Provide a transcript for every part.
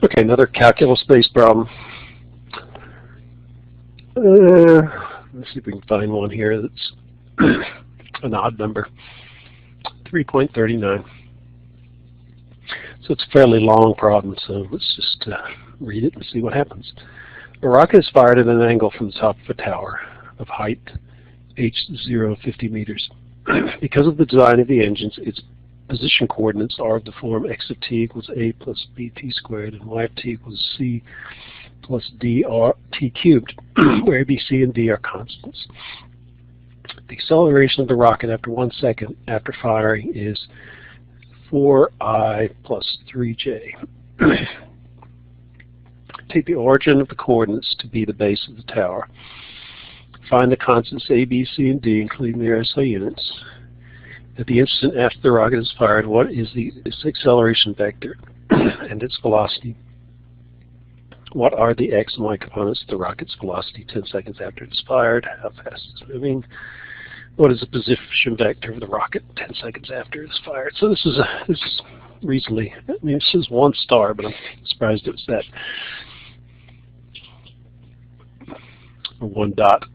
Okay, another calculus-based problem. Let's see if we can find one here that's an odd number. 3.39. So it's a fairly long problem, so let's just read it and see what happens. A rocket is fired at an angle from the top of a tower of height h0 50 meters. Because of the design of the engines, its position coordinates are of the form x of t equals a plus bt squared and y of t equals c plus d r t cubed, where a, b, c, and d are constants. The acceleration of the rocket after 1 second after firing is 4I plus 3j. Take the origin of the coordinates to be the base of the tower. Find the constants a, b, c, and d, including their SI units. At the instant after the rocket is fired, what is its acceleration vector and its velocity? What are the x and y components of the rocket's velocity 10 seconds after it is fired? How fast it's moving? What is the position vector of the rocket 10 seconds after it is fired? So this is reasonably, I mean, this is 1 star, but I'm surprised it was that. Or 1 dot.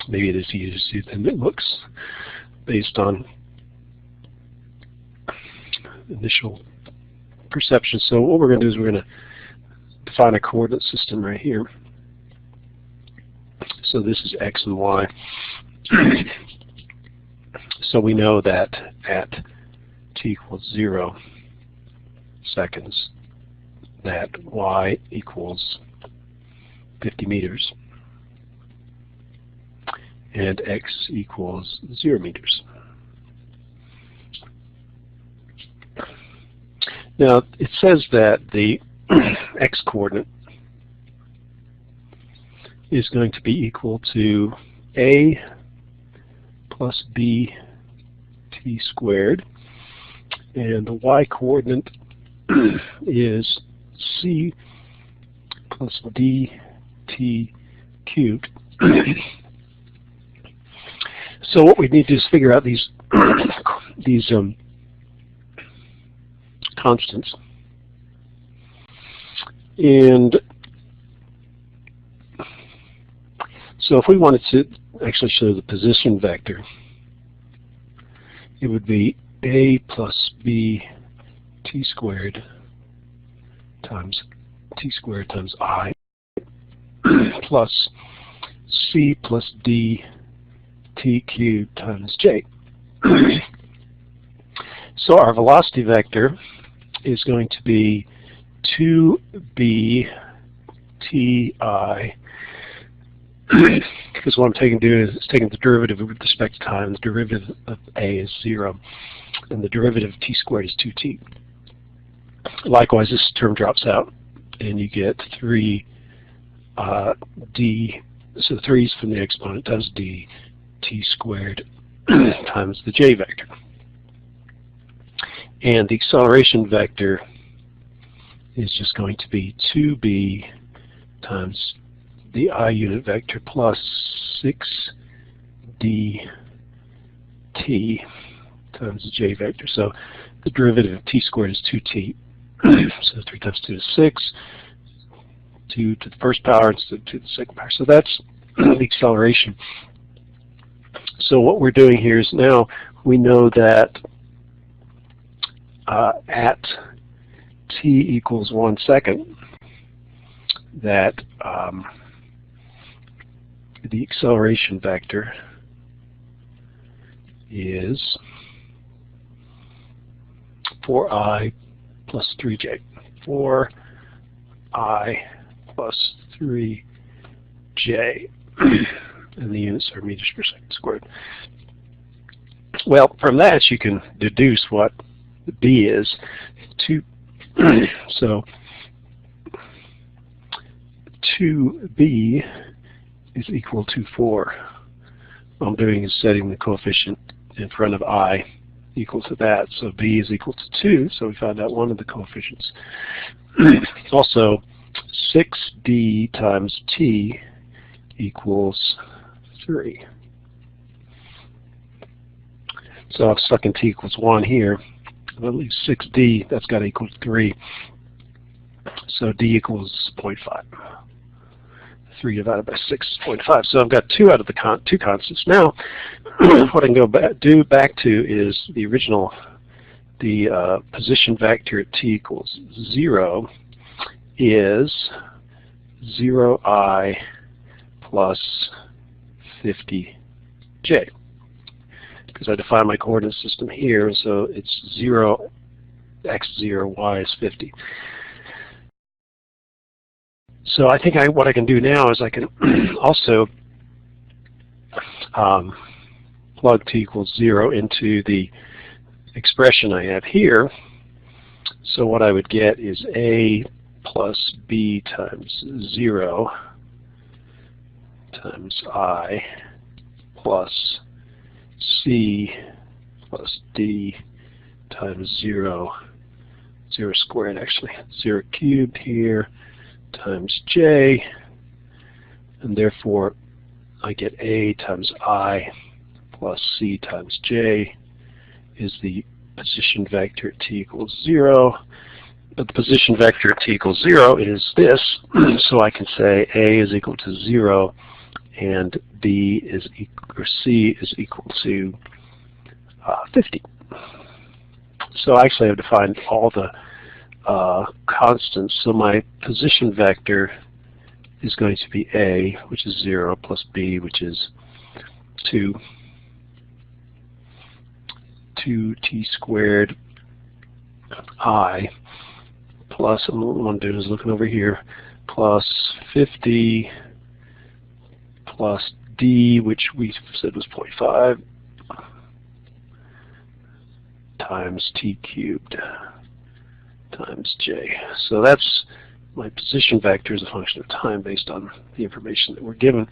Maybe it is easier than it looks based on initial perception. So what we're going to do is we're going to define a coordinate system right here. So this is x and y. So we know that at t equals 0 seconds, that y equals 50 meters, and x equals 0 meters. Now, it says that the x coordinate is going to be equal to a plus b t squared, and the y coordinate is c plus d t cubed. So what we need to do is figure out these constants, and so if we wanted to actually show the position vector, it would be a plus b t squared times I plus c plus d t cubed times j. So our velocity vector is going to be 2b ti, because what I'm taking the derivative with respect to time. The derivative of a is 0, and the derivative of t squared is 2t. Likewise, this term drops out, and you get 3 d, so 3 is from the exponent times d t squared times the j vector. And the acceleration vector is just going to be 2b times the I unit vector plus 6d t times the j vector. So the derivative of t squared is 2t. So 3 times 2 is 6. 2 to the first power instead of 2 to the second power. So that's the acceleration. So what we're doing here is now we know that at t equals 1 second, that the acceleration vector is 4i plus 3j. 4i plus 3j. And the units are meters per second squared. Well, from that you can deduce what b is. So 2b is equal to 4. What I'm doing is setting the coefficient in front of I equal to that. So b is equal to 2, so we found out one of the coefficients. Also, 6d times t equals 3. So I'm stuck in t equals 1 here. At least 6d, that's got to equal 3. So d equals 0.5. 3 divided by 6 is 0.5. So I've got 2 out of the two constants. Now, what I can go back to is the original, the position vector at t equals 0 is 0I plus 50j. Because I define my coordinate system here, so it's 0, x 0, y is 50. So I think what I can do now is I can also plug t equals 0 into the expression I have here. So what I would get is a plus b times 0 times I plus c plus d times 0 squared, actually 0 cubed here, times j, and therefore I get a times I plus c times j is the position vector at t equals 0. But the position vector at t equals 0 is this, so I can say a is equal to 0 and b is or c is equal to 50. So actually I've defined all the constants. So my position vector is going to be a, which is 0, plus b, which is 2t squared I plus, and what I'm doing is looking over here, plus 50 plus d, which we said was 0.5, times t cubed times j. So that's my position vector as a function of time based on the information that we're given.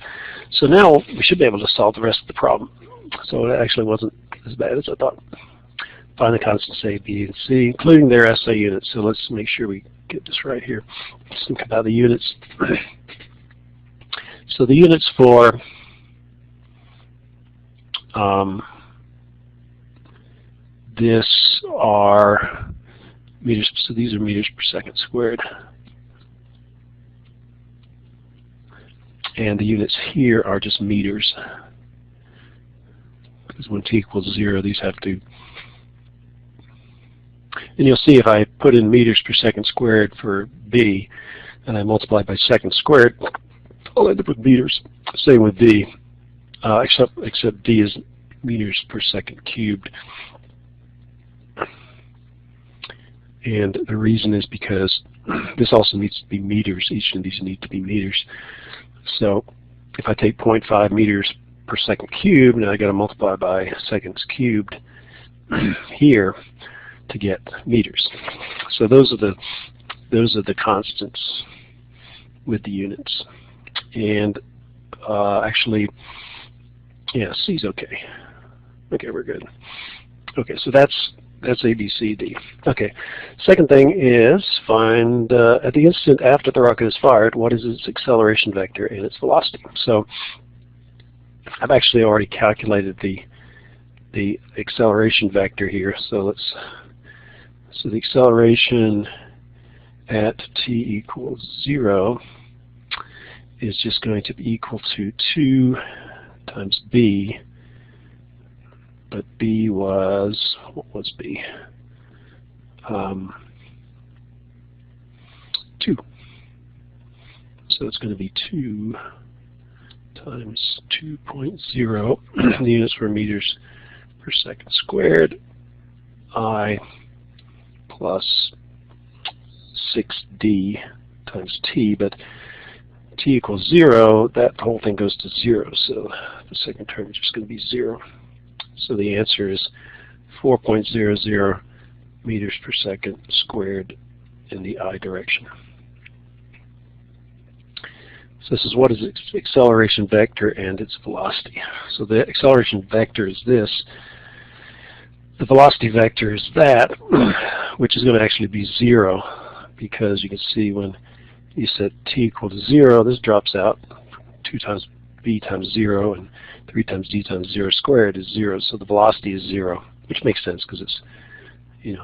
So now we should be able to solve the rest of the problem. So it actually wasn't as bad as I thought. Find the constants a, b, and c, including their SI units. So let's make sure we get this right here. Let's think about the units. So the units for this are meters, so these are meters per second squared. And the units here are just meters. Because when t equals 0, these have to, and you'll see if I put in meters per second squared for b, and I multiply by seconds squared, I'll end up with meters. Same with d, except d is meters per second cubed. And the reason is because this also needs to be meters. Each of these need to be meters. So if I take 0.5 meters per second cubed, now I got to multiply by seconds cubed here to get meters. So those are the constants with the units. And actually, yeah, C's okay. Okay, we're good. Okay, so that's A, B, C, D. Okay, second thing is find at the instant after the rocket is fired, what is its acceleration vector and its velocity. So I've actually already calculated the acceleration vector here. So the acceleration at t equals 0 is just going to be equal to 2 times b. But b was, what was b? 2. So it's going to be 2 times 2.0. The units were meters per second squared. I plus 6d times t, but t equals 0, that whole thing goes to 0, so the second term is just going to be 0. So the answer is 4.00 meters per second squared in the I direction. So this is what is its acceleration vector and its velocity. So the acceleration vector is this. The velocity vector is that, which is going to actually be 0, because you can see when you set t equal to 0, this drops out. 2 times v times 0, and 3 times d times 0 squared is 0, so the velocity is 0, which makes sense because it's, it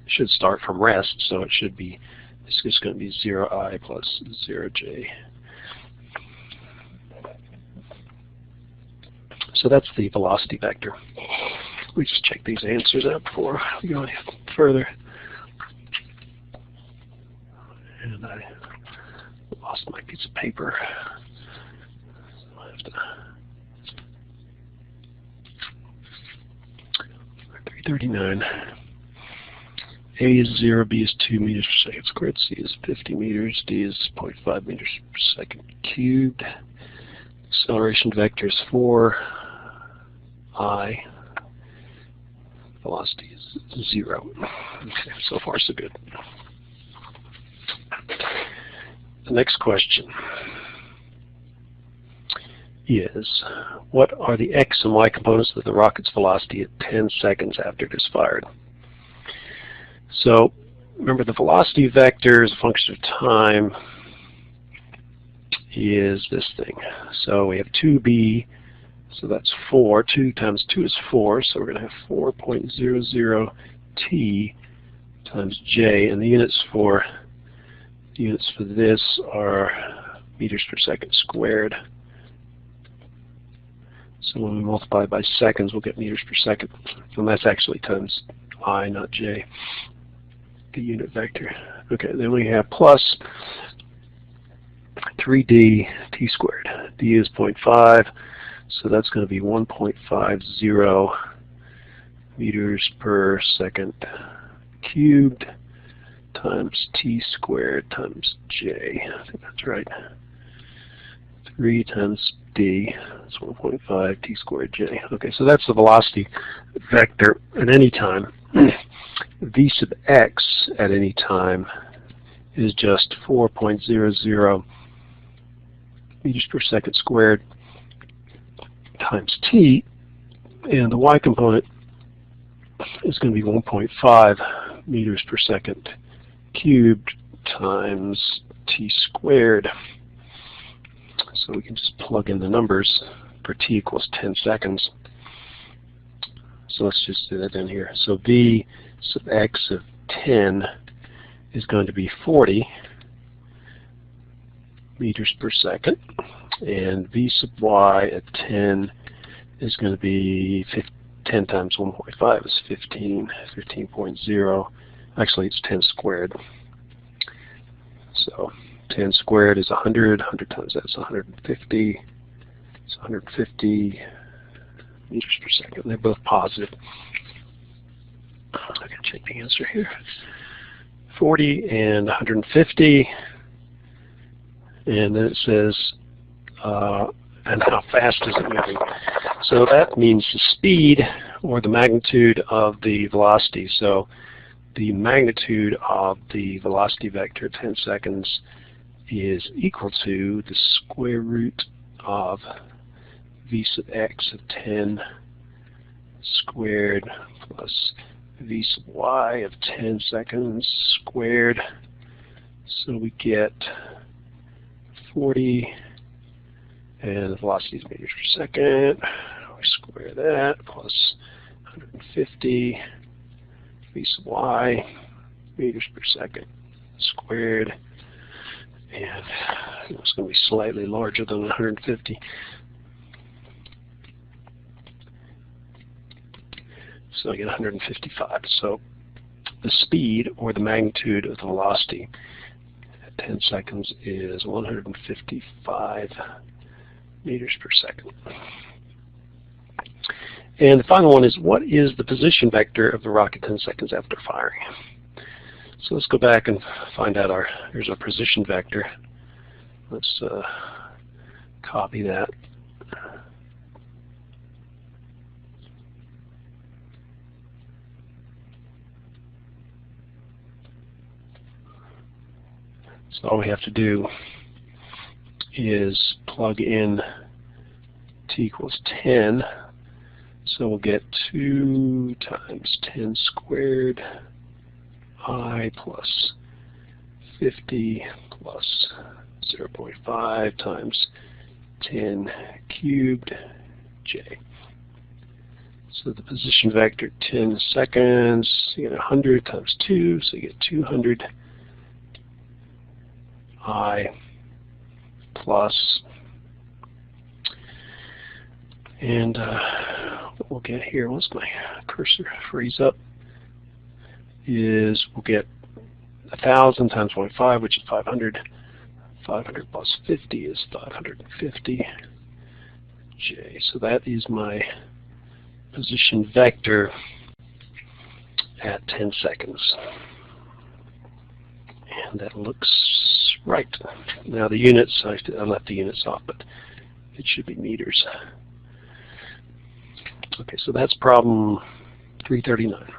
should start from rest, so it should be, it's just going to be 0I plus 0J. So that's the velocity vector. We just check these answers out before we go any further. And I lost my piece of paper. So I have to 339. A is 0, B is 2 meters per second squared, C is 50 meters, D is 0.5 meters per second cubed. Acceleration vector is 4, I. Velocity is 0. Okay, so far so good. The next question is, what are the x and y components of the rocket's velocity at 10 seconds after it is fired? So remember, the velocity vector as a function of time is this thing. So we have 2b, so that's 4. 2 times 2 is 4, so we're going to have 4.00 t times j, and the units for this are meters per second squared. So when we multiply by seconds, we'll get meters per second, and that's actually times I, not j, the unit vector. Okay, then we have plus 3d t squared. d is 0.5, so that's going to be 1.50 meters per second cubed times t squared times j. I think that's right. 3 times d, that's 1.5 t squared j. Okay, so that's the velocity vector at any time. V sub x at any time is just 4.00 meters per second squared times t, and the y component is going to be 1.5 meters per second cubed times t squared. So we can just plug in the numbers for t equals 10 seconds. So let's just do that in here. So v sub x of 10 is going to be 40 meters per second, and v sub y at 10 is going to be 10 times 1.5 is 15, 15.0. Actually, it's 10 squared. So 10 squared is 100. 100 times that's 150. It's 150 meters per second. They're both positive. I can check the answer here. 40 and 150. And then it says, and how fast is it moving? So that means the speed or the magnitude of the velocity. So the magnitude of the velocity vector at 10 seconds is equal to the square root of v sub x of 10 squared plus v sub y of 10 seconds squared. So we get 40, and the velocity is meters per second. We square that plus 150 v sub y meters per second squared, and it's going to be slightly larger than 150. So I get 155. So the speed or the magnitude of the velocity at 10 seconds is 155 meters per second. And the final one is, what is the position vector of the rocket 10 seconds after firing? So let's go back and find out here's our position vector. Let's copy that. So all we have to do is plug in t equals 10. So we'll get 2 times 10 squared I plus 50 plus 0.5 times 10 cubed j. So the position vector 10 seconds, you get 100 times 2, so you get 200 I plus, and what we'll get here, once my cursor frees up, is we'll get 1,000 times 0.5, which is 500. 500 plus 50 is 550 j. So that is my position vector at 10 seconds. And that looks right. Now the units, I left the units off, but it should be meters. Okay, so that's problem 339.